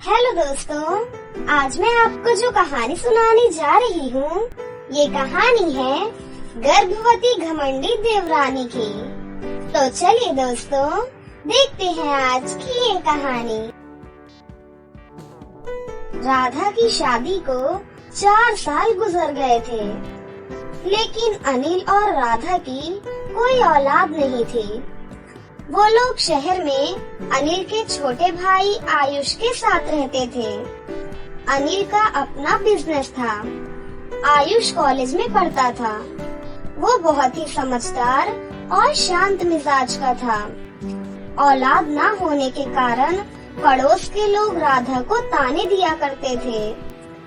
Hello दोस्तों, आज मैं आपको जो कहानी सुनाने जा रही हूँ, ये कहानी है गर्भवती घमंडी देवरानी की। तो चलिए दोस्तों, देखते हैं आज की ये कहानी। राधा की शादी को 4 साल गुजर गए थे, लेकिन अनिल और राधा की कोई औलाद नहीं थी। वो लोग शहर में अनिल के छोटे भाई आयुष के साथ रहते थे। अनिल का अपना बिजनेस था। आयुष कॉलेज में पढ़ता था। वो बहुत ही समझदार और शांत मिजाज का था। औलाद ना होने के कारण पड़ोस के लोग राधा को ताने दिया करते थे,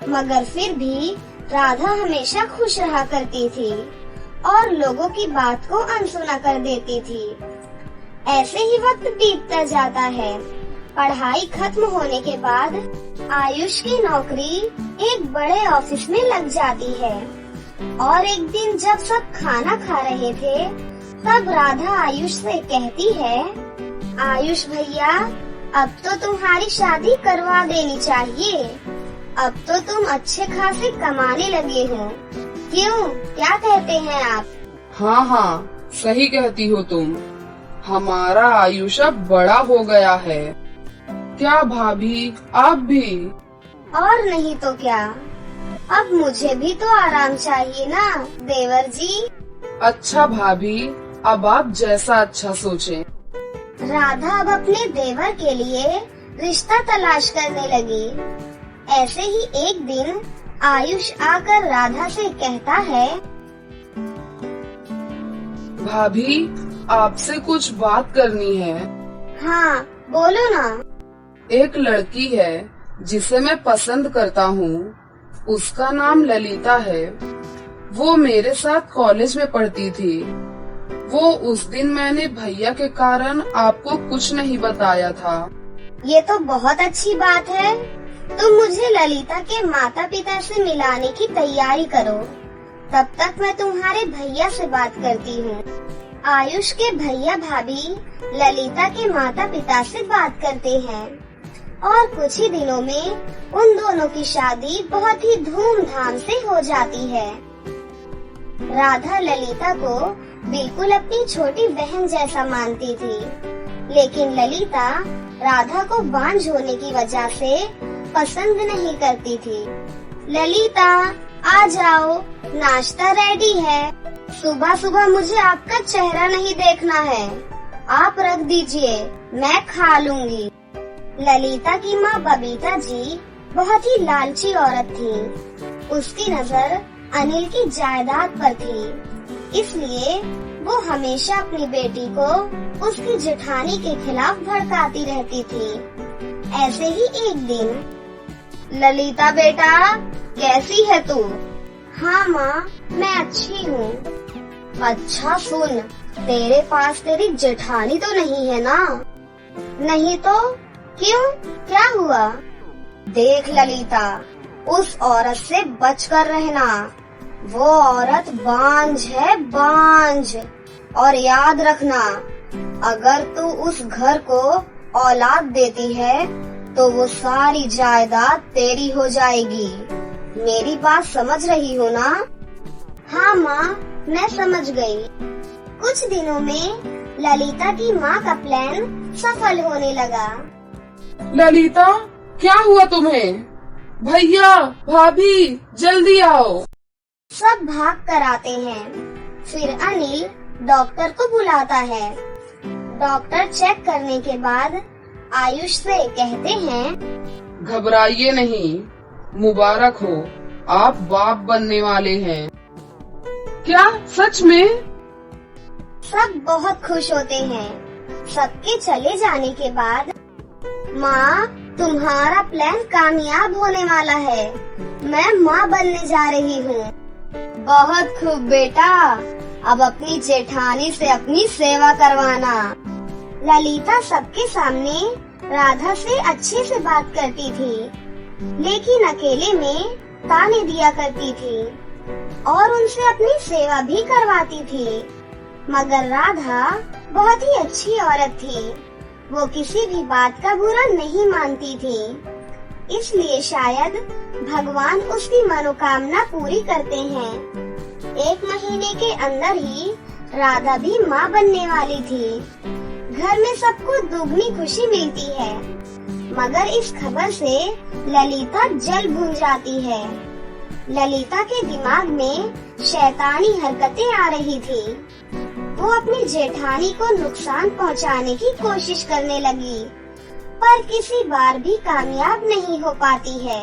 मगर फिर भी राधा हमेशा खुश रहा करती थी और लोगों की बात को अनसुना कर देती थी। ऐसे ही वक्त बीतता जाता है। पढ़ाई खत्म होने के बाद आयुष की नौकरी एक बड़े ऑफिस में लग जाती है और एक दिन जब सब खाना खा रहे थे, तब राधा आयुष से कहती है, आयुष भैया, अब तो तुम्हारी शादी करवा देनी चाहिए। अब तो तुम अच्छे खासे कमाने लगे हो। क्यों, क्या कहते हैं आप? हाँ, सही कहती हो तुम। हमारा आयुष अब बड़ा हो गया है। क्या भाभी, आप भी? और नहीं तो क्या। अब मुझे भी तो आराम चाहिए ना देवर जी। अच्छा भाभी, अब आप जैसा अच्छा सोचें। राधा अब अपने देवर के लिए रिश्ता तलाश करने लगी। ऐसे ही एक दिन आयुष आकर राधा से कहता है, भाभी, आपसे कुछ बात करनी है। हाँ, बोलो ना। एक लड़की है जिसे मैं पसंद करता हूँ। उसका नाम ललिता है। वो मेरे साथ कॉलेज में पढ़ती थी। वो उस दिन मैंने भैया के कारण आपको कुछ नहीं बताया था। ये तो बहुत अच्छी बात है। तुम मुझे ललिता के माता पिता से मिलाने की तैयारी करो। तब तक मैं तुम्हारे भैया से बात करती हूँ। आयुष के भैया भाभी ललिता के माता पिता से बात करते हैं और कुछ ही दिनों में उन दोनों की शादी बहुत ही धूमधाम से हो जाती है। राधा ललिता को बिल्कुल अपनी छोटी बहन जैसा मानती थी, लेकिन ललिता राधा को बांझ होने की वजह से पसंद नहीं करती थी। ललिता, आ जाओ, नाश्ता रेडी है। सुबह सुबह मुझे आपका चेहरा नहीं देखना है। आप रख दीजिए, मैं खा लूंगी। ललिता की माँ बबीता जी बहुत ही लालची औरत थी। उसकी नजर अनिल की जायदाद पर थी, इसलिए वो हमेशा अपनी बेटी को उसकी जेठानी के खिलाफ भड़काती रहती थी। ऐसे ही एक दिन, ललिता बेटा, कैसी है तू? हाँ माँ, मैं अच्छी हूँ। अच्छा सुन, तेरे पास तेरी जेठानी तो नहीं है ना? नहीं तो क्यों, क्या हुआ? देख ललिता, उस औरत से बचकर रहना। वो औरत बांझ है, बांझ। और याद रखना, अगर तू उस घर को औलाद देती है तो वो सारी जायदाद तेरी हो जाएगी। मेरी बात समझ रही हो ना? हाँ माँ, मैं समझ गई। कुछ दिनों में ललिता की माँ का प्लान सफल होने लगा। ललिता, क्या हुआ तुम्हें? भैया, भाभी, जल्दी आओ। सब भाग कर आते हैं। फिर अनिल डॉक्टर को बुलाता है। डॉक्टर चेक करने के बाद आयुष से कहते हैं, घबराइए नहीं, मुबारक हो, आप बाप बनने वाले हैं। क्या सच में? सब बहुत खुश होते हैं। सबके चले जाने के बाद, माँ, तुम्हारा प्लान कामयाब होने वाला है। मैं माँ बनने जा रही हूँ। बहुत खूब बेटा, अब अपनी जेठानी से अपनी सेवा करवाना। ललिता सबके सामने राधा से अच्छे से बात करती थी, लेकिन अकेले में ताने दिया करती थी और उनसे अपनी सेवा भी करवाती थी। मगर राधा बहुत ही अच्छी औरत थी। वो किसी भी बात का बुरा नहीं मानती थी। इसलिए शायद भगवान उसकी मनोकामना पूरी करते हैं। 1 महीने के अंदर ही राधा भी माँ बनने वाली थी। घर में सबको दुगनी खुशी मिलती है, मगर इस खबर से ललिता जल भून जाती है। ललिता के दिमाग में शैतानी हरकतें आ रही थी। वो अपनी जेठानी को नुकसान पहुंचाने की कोशिश करने लगी, पर किसी बार भी कामयाब नहीं हो पाती है।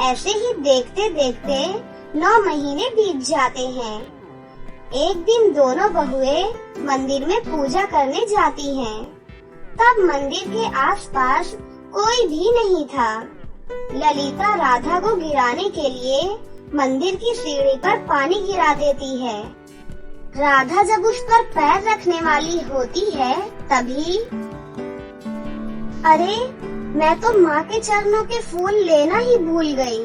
ऐसे ही देखते देखते 9 महीने बीत जाते हैं। एक दिन दोनों बहुएं मंदिर में पूजा करने जाती हैं। तब मंदिर के आसपास कोई भी नहीं था। ललिता राधा को गिराने के लिए मंदिर की सीढ़ी पर पानी गिरा देती है। राधा जब उस पर पैर रखने वाली होती है, तभी अरे, मैं तो माँ के चरणों के फूल लेना ही भूल गई।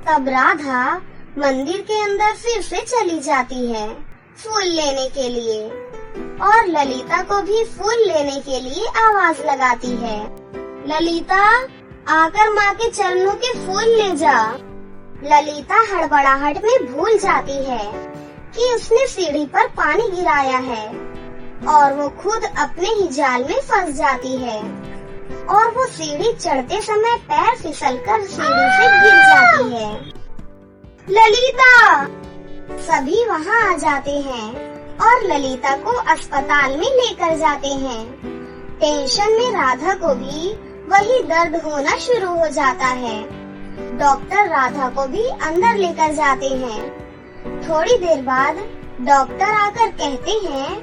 तब राधा मंदिर के अंदर फिर से चली जाती है फूल लेने के लिए, और ललिता को भी फूल लेने के लिए आवाज लगाती है, ललिता, आकर माँ के चरणों के फूल ले जा। ललिता हड़बड़ाहट में भूल जाती है कि उसने सीढ़ी पर पानी गिराया है, और वो खुद अपने ही जाल में फंस जाती है, और वो सीढ़ी चढ़ते समय पैर फिसलकर सीढ़ी से गिर जाती है। ललिता! सभी वहाँ आ जाते हैं और ललिता को अस्पताल में लेकर जाते हैं। टेंशन में राधा को भी वही दर्द होना शुरू हो जाता है। डॉक्टर राधा को भी अंदर लेकर जाते हैं। थोड़ी देर बाद डॉक्टर आकर कहते हैं,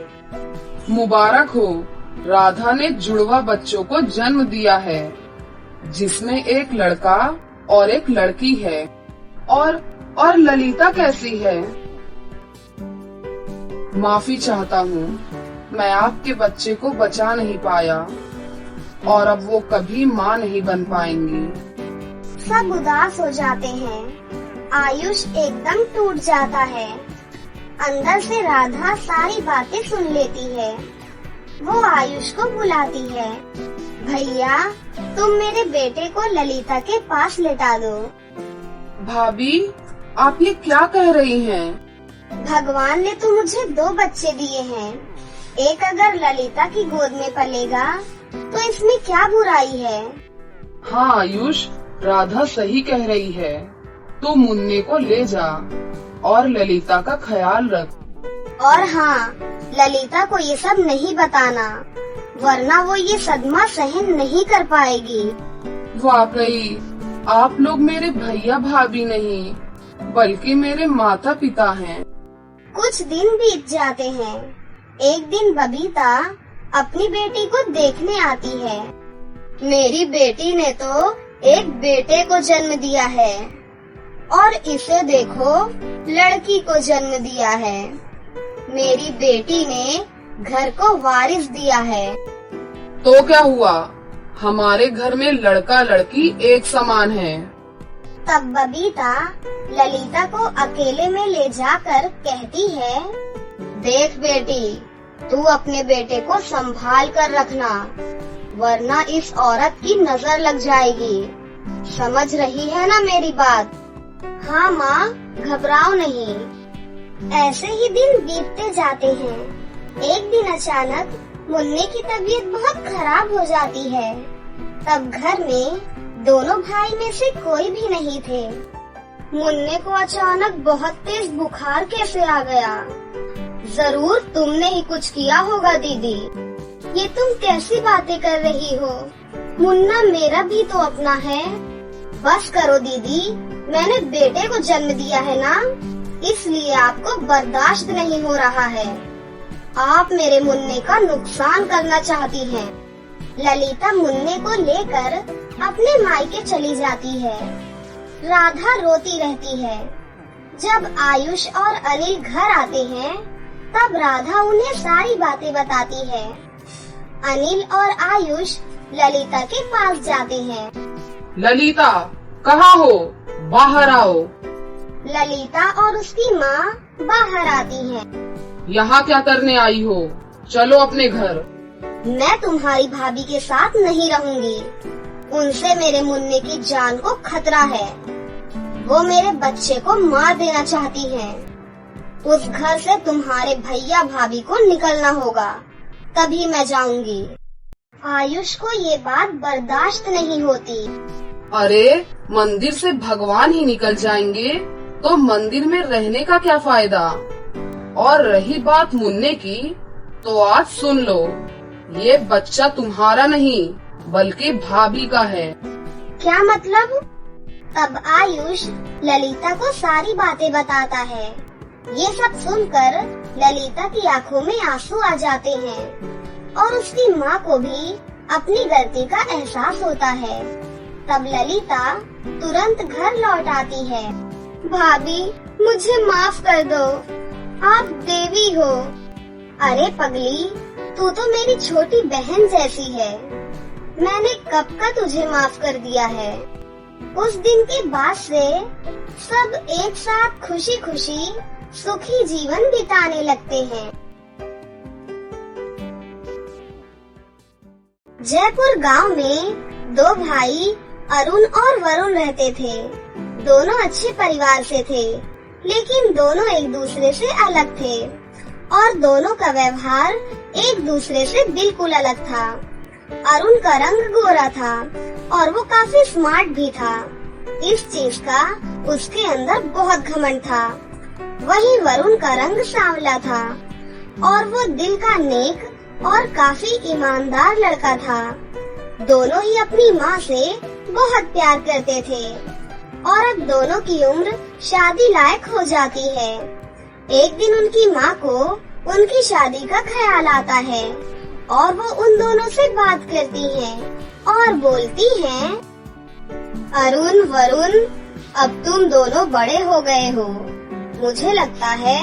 मुबारक हो, राधा ने जुड़वा बच्चों को जन्म दिया है, जिसमें एक लड़का और एक लड़की है। और ललिता कैसी है? माफी चाहता हूँ, मैं आपके बच्चे को बचा नहीं पाया, और अब वो कभी माँ नहीं बन पाएंगी। सब उदास हो जाते हैं। आयुष एकदम टूट जाता है। अंदर से राधा सारी बातें सुन लेती है। वो आयुष को बुलाती है, भैया, तुम मेरे बेटे को ललिता के पास लेटा दो। भाभी, आप ये क्या कह रही हैं? भगवान ने तो मुझे 2 बच्चे दिए हैं। एक अगर ललिता की गोद में पलेगा तो इसमें क्या बुराई है? हाँ आयुष, राधा सही कह रही है। तू मुन्ने को ले जा और ललिता का ख्याल रख। और हाँ, ललिता को ये सब नहीं बताना, वरना वो ये सदमा सहन नहीं कर पाएगी। वाकई आप लोग मेरे भैया भाभी नहीं, बल्कि मेरे माता पिता हैं। कुछ दिन बीत जाते हैं। एक दिन बबीता अपनी बेटी को देखने आती है। मेरी बेटी ने तो एक बेटे को जन्म दिया है, और इसे देखो, लड़की को जन्म दिया है। मेरी बेटी ने घर को वारिस दिया है। तो क्या हुआ? हमारे घर में लड़का लड़की एक समान है। तब बबीता ललिता को अकेले में ले जाकर कहती है, देख बेटी, तू अपने बेटे को संभाल कर रखना, वरना इस औरत की नजर लग जाएगी। समझ रही है ना मेरी बात? हाँ माँ, घबराओ नहीं। ऐसे ही दिन बीतते जाते हैं। एक दिन अचानक मुन्ने की तबीयत बहुत खराब हो जाती है। तब घर में दोनों भाई में से कोई भी नहीं थे। मुन्ने को अचानक बहुत तेज बुखार कैसे आ गया? जरूर तुमने ही कुछ किया होगा दीदी। ये तुम कैसी बातें कर रही हो? मुन्ना मेरा भी तो अपना है। बस करो दीदी, मैंने बेटे को जन्म दिया है ना, इसलिए आपको बर्दाश्त नहीं हो रहा है। आप मेरे मुन्ने का नुकसान करना चाहती हैं। ललिता मुन्ने को लेकर अपने मायके चली जाती है। राधा रोती रहती है। जब आयुष और अनिल घर आते हैं, तब राधा उन्हें सारी बातें बताती है। अनिल और आयुष ललिता के पास जाते हैं। ललिता, कहाँ हो? बाहर आओ। ललिता और उसकी माँ बाहर आती हैं। यहाँ क्या करने आई हो? चलो अपने घर। मैं तुम्हारी भाभी के साथ नहीं रहूंगी। उनसे मेरे मुन्ने की जान को खतरा है। वो मेरे बच्चे को मार देना चाहती हैं। उस घर से तुम्हारे भैया भाभी को निकलना होगा, तभी मैं जाऊंगी। आयुष को ये बात बर्दाश्त नहीं होती। अरे मंदिर से भगवान ही निकल जाएंगे तो मंदिर में रहने का क्या फायदा। और रही बात मुन्ने की, तो आज सुन लो, ये बच्चा तुम्हारा नहीं बल्कि भाभी का है। क्या मतलब? तब आयुष ललिता को सारी बातें बताता है। ये सब सुनकर ललिता की आंखों में आंसू आ जाते हैं और उसकी माँ को भी अपनी गलती का एहसास होता है। तब ललिता तुरंत घर लौट आती है। भाभी, मुझे माफ कर दो, आप देवी हो। अरे पगली, तू तो मेरी छोटी बहन जैसी है। मैंने कब का तुझे माफ कर दिया है। उस दिन के बाद से सब एक साथ खुशी खुशी सुखी जीवन बिताने लगते हैं। जयपुर गांव में दो भाई अरुण और वरुण रहते थे। दोनों अच्छे परिवार से थे, लेकिन दोनों एक दूसरे से अलग थे और दोनों का व्यवहार एक दूसरे से बिल्कुल अलग था। अरुण का रंग गोरा था और वो काफी स्मार्ट भी था। इस चीज का उसके अंदर बहुत घमंड था। वहीं वरुण का रंग सांवला था और वो दिल का नेक और काफी ईमानदार लड़का था। दोनों ही अपनी माँ से बहुत प्यार करते थे और अब दोनों की उम्र शादी लायक हो जाती है। एक दिन उनकी माँ को उनकी शादी का ख्याल आता है और वो उन दोनों से बात करती हैं और बोलती हैं, अरुण वरुण, अब तुम दोनों बड़े हो गए हो। मुझे लगता है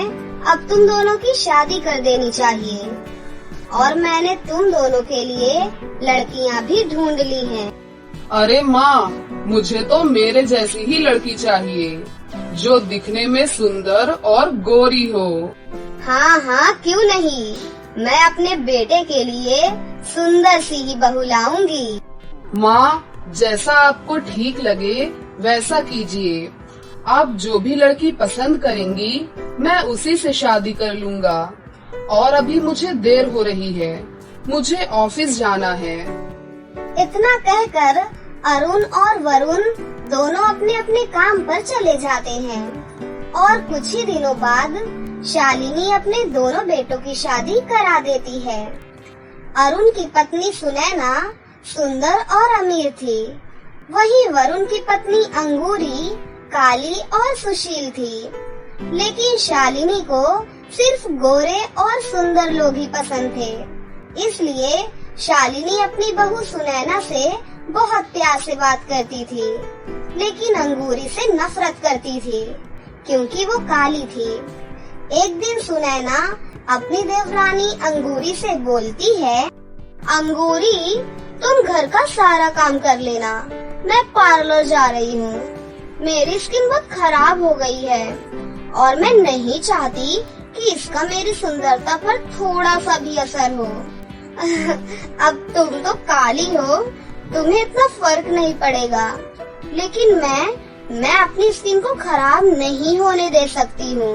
अब तुम दोनों की शादी कर देनी चाहिए और मैंने तुम दोनों के लिए लड़कियां भी ढूंढ ली हैं। अरे माँ, मुझे तो मेरे जैसी ही लड़की चाहिए जो दिखने में सुंदर और गोरी हो। हाँ हाँ, क्यों नहीं, मैं अपने बेटे के लिए सुंदर सी ही बहू लाऊंगी। माँ, जैसा आपको ठीक लगे वैसा कीजिए। आप जो भी लड़की पसंद करेंगी मैं उसी से शादी कर लूँगा। और अभी मुझे देर हो रही है, मुझे ऑफिस जाना है। इतना कहकर अरुण और वरुण दोनों अपने अपने काम पर चले जाते हैं और कुछ ही दिनों बाद शालिनी अपने दोनों बेटों की शादी करा देती है। अरुण की पत्नी सुनैना सुंदर और अमीर थी, वहीं वरुण की पत्नी अंगूरी काली और सुशील थी। लेकिन शालिनी को सिर्फ गोरे और सुंदर लोग ही पसंद थे। इसलिए शालिनी अपनी बहू सुनैना से बहुत प्यार से बात करती थी, लेकिन अंगूरी से नफरत करती थी क्योंकि वो काली थी। एक दिन सुनैना अपनी देवरानी अंगूरी से बोलती है, अंगूरी, तुम घर का सारा काम कर लेना, मैं पार्लर जा रही हूँ। मेरी स्किन बहुत खराब हो गई है और मैं नहीं चाहती कि इसका मेरी सुंदरता पर थोड़ा सा भी असर हो। अब तुम तो काली हो, तुम्हें इतना फर्क नहीं पड़ेगा, लेकिन मैं अपनी स्किन को खराब नहीं होने दे सकती हूँ।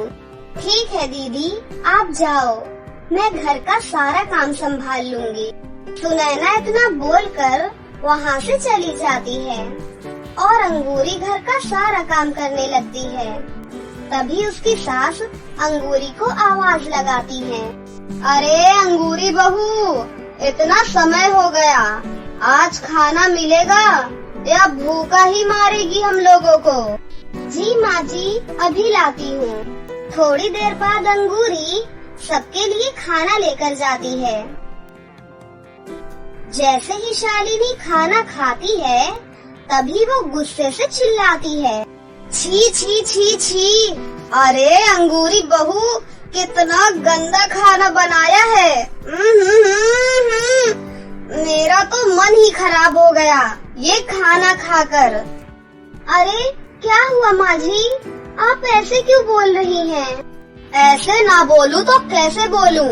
ठीक है दीदी, आप जाओ, मैं घर का सारा काम संभाल लूंगी। सुनैना इतना बोलकर वहाँ से चली जाती है और अंगूरी घर का सारा काम करने लगती है। तभी उसकी सास अंगूरी को आवाज लगाती है, अरे अंगूरी बहू, इतना समय हो गया, आज खाना मिलेगा या भूखा ही मारेगी हम लोगों को। जी माँ जी, अभी लाती हूँ। थोड़ी देर बाद अंगूरी सबके लिए खाना लेकर जाती है। जैसे ही शालिनी खाना खाती है तभी वो गुस्से से चिल्लाती है, छी छी छी छी, अरे अंगूरी बहू, कितना गंदा खाना बनाया है। मेरा तो मन ही खराब हो गया ये खाना खाकर। अरे क्या हुआ माँ जी, आप ऐसे क्यों बोल रही हैं? ऐसे ना बोलूं तो कैसे बोलूं?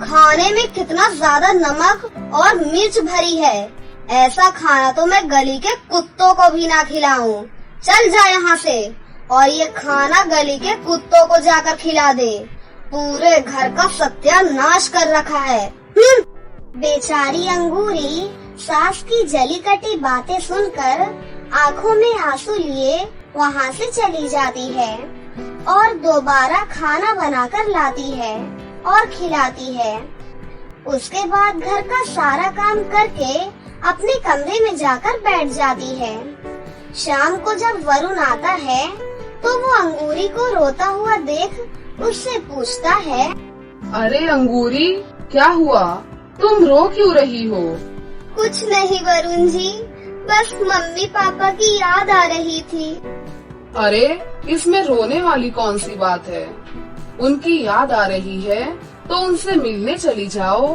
खाने में कितना ज्यादा नमक और मिर्च भरी है, ऐसा खाना तो मैं गली के कुत्तों को भी ना खिलाऊं। चल जा यहाँ से और ये खाना गली के कुत्तों को जाकर खिला दे। पूरे घर का सत्यानाश कर रखा है। बेचारी अंगूरी सास की जली कटी बातें सुनकर आंखों में आंसू लिए वहाँ से चली जाती है और दोबारा खाना बनाकर लाती है और खिलाती है। उसके बाद घर का सारा काम करके अपने कमरे में जाकर बैठ जाती है। शाम को जब वरुण आता है तो वो अंगूरी को रोता हुआ देख उससे पूछता है, अरे अंगूरी, क्या हुआ? तुम रो क्यों रही हो? कुछ नहीं वरुण जी, बस मम्मी पापा की याद आ रही थी। अरे इसमें रोने वाली कौन सी बात है? उनकी याद आ रही है तो उनसे मिलने चली जाओ।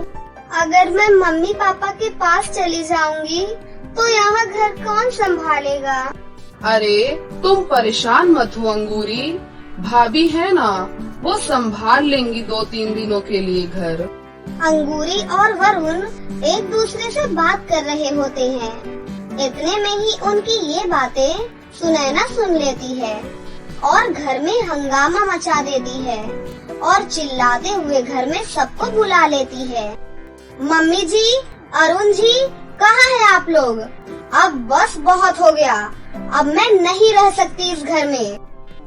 अगर मैं मम्मी पापा के पास चली जाऊंगी तो यहाँ घर कौन संभालेगा? अरे तुम परेशान मत हो अंगूरी, भाभी है ना, वो संभाल लेंगी 2-3 दिनों के लिए घर। अंगूरी और वरुण एक दूसरे से बात कर रहे होते हैं। इतने में ही उनकी ये बातें सुनैना सुन लेती है और घर में हंगामा मचा देती है और चिल्लाते हुए घर में सबको बुला लेती है। मम्मी जी, अरुण जी, कहाँ हैं आप लोग? अब बस बहुत हो गया, अब मैं नहीं रह सकती इस घर में।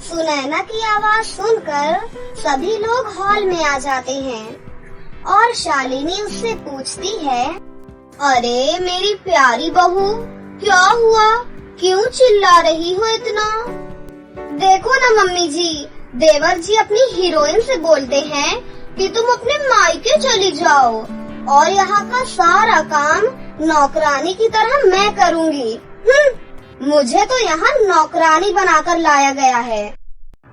सुनैना की आवाज सुनकर सभी लोग हॉल में आ जाते हैं और शालिनी उससे पूछती है, अरे मेरी प्यारी बहू, क्या हुआ? क्यों चिल्ला रही हो इतना? देखो ना मम्मी जी, देवर जी अपनी हीरोइन से बोलते हैं कि तुम अपने मायके चली जाओ और यहाँ का सारा काम नौकरानी की तरह मैं करूँगी। मुझे तो यहाँ नौकरानी बनाकर लाया गया है।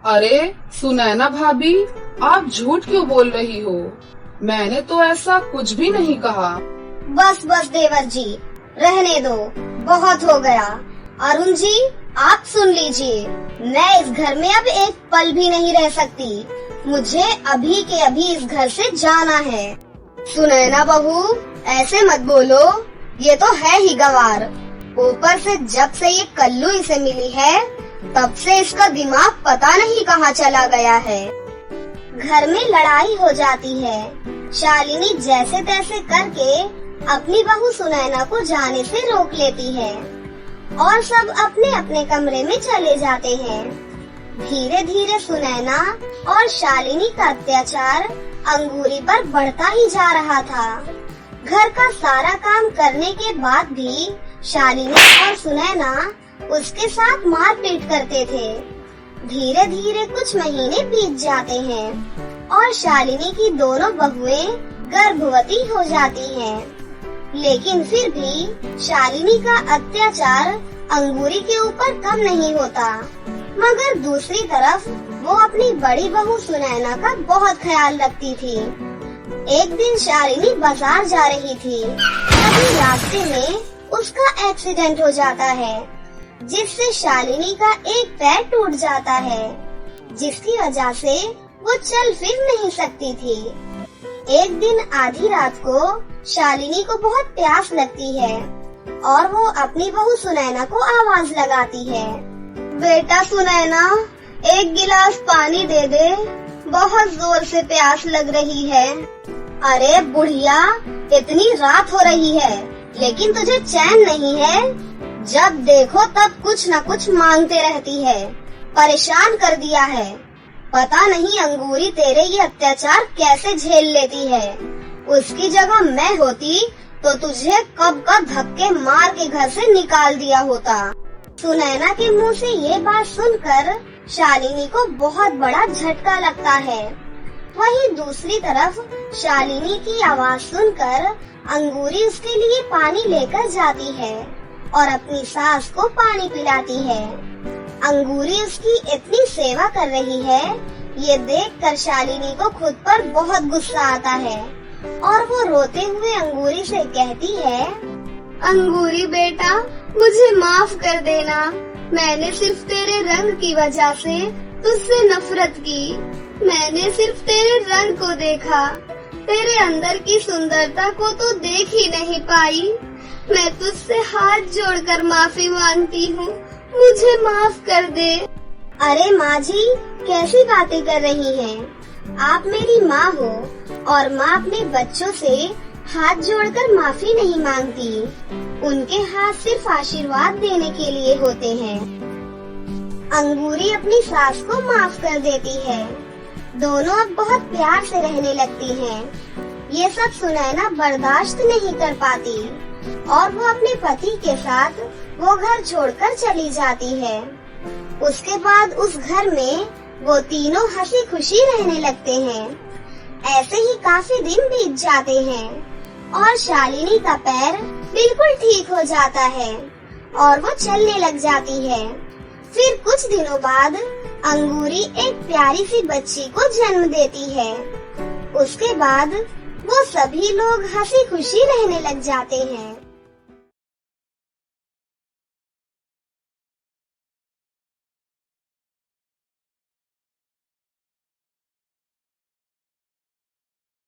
अरे सुनैना भाभी, आप झूठ क्यों बोल रही हो? मैंने तो ऐसा कुछ भी नहीं कहा। बस बस देवर जी, रहने दो, बहुत हो गया। अरुण जी, आप सुन लीजिए, मैं इस घर में अब एक पल भी नहीं रह सकती। मुझे अभी के अभी इस घर से जाना है। सुनैना बहू, ऐसे मत बोलो, ये तो है ही गवार। ऊपर से जब से ये कल्लू इसे मिली है तब से इसका दिमाग पता नहीं कहाँ चला गया है। घर में लड़ाई हो जाती है। शालिनी जैसे तैसे करके अपनी बहू सुनैना को जाने से रोक लेती है और सब अपने अपने कमरे में चले जाते हैं। धीरे धीरे सुनैना और शालिनी का अत्याचार अंगूरी पर बढ़ता ही जा रहा था। घर का सारा काम करने के बाद भी शालिनी और सुनैना उसके साथ मारपीट करते थे। धीरे धीरे कुछ महीने बीत जाते हैं और शालिनी की दोनों बहुएं गर्भवती हो जाती हैं। लेकिन फिर भी शालिनी का अत्याचार अंगूरी के ऊपर कम नहीं होता, मगर दूसरी तरफ वो अपनी बड़ी बहू सुनैना का बहुत ख्याल रखती थी। एक दिन शालिनी बाजार जा रही थी, तभी रास्ते में उसका एक्सीडेंट हो जाता है, जिससे शालिनी का एक पैर टूट जाता है, जिसकी वजह से वो चल फिर नहीं सकती थी। एक दिन आधी रात को शालिनी को बहुत प्यास लगती है और वो अपनी बहू सुनैना को आवाज लगाती है, बेटा सुनैना, एक गिलास पानी दे दे, बहुत जोर से प्यास लग रही है। अरे बुढ़िया, इतनी रात हो रही है लेकिन तुझे चैन नहीं है? जब देखो तब कुछ न कुछ मांगते रहती है, परेशान कर दिया है। पता नहीं अंगूरी तेरे ये अत्याचार कैसे झेल लेती है। उसकी जगह मैं होती तो तुझे कब का धक्के मार के घर से निकाल दिया होता। सुनैना के मुंह से ये बात सुनकर शालिनी को बहुत बड़ा झटका लगता है। वहीं दूसरी तरफ शालिनी की आवाज सुनकर अंगूरी उसके लिए पानी लेकर जाती है और अपनी सास को पानी पिलाती है। अंगूरी उसकी इतनी सेवा कर रही है, ये देखकर शालिनी को खुद पर बहुत गुस्सा आता है और वो रोते हुए अंगूरी से कहती है, अंगूरी बेटा, मुझे माफ कर देना। मैंने सिर्फ तेरे रंग की वजह से तुझसे नफरत की। मैंने सिर्फ तेरे रंग को देखा, तेरे अंदर की सुंदरता को तो देख ही नहीं पाई। मैं तुझसे हाथ जोड़कर माफी मांगती हूँ, मुझे माफ कर दे। अरे माँ जी, कैसी बातें कर रही हैं? आप मेरी माँ हो और माँ अपने बच्चों से हाथ जोड़कर माफी नहीं मांगती। उनके हाथ सिर्फ आशीर्वाद देने के लिए होते हैं। अंगूरी अपनी सास को माफ कर देती है। दोनों अब बहुत प्यार से रहने लगती हैं। ये सब सुनैना बर्दाश्त नहीं कर पाती और वो अपने पति के साथ वो घर छोड़कर चली जाती है। उसके बाद उस घर में वो तीनों हंसी खुशी रहने लगते हैं। ऐसे ही काफी दिन बीत जाते हैं और शालिनी का पैर बिल्कुल ठीक हो जाता है और वो चलने लग जाती है। फिर कुछ दिनों बाद अंगूरी एक प्यारी सी बच्ची को जन्म देती है। उसके बाद वो सभी लोग हंसी खुशी रहने लग जाते हैं।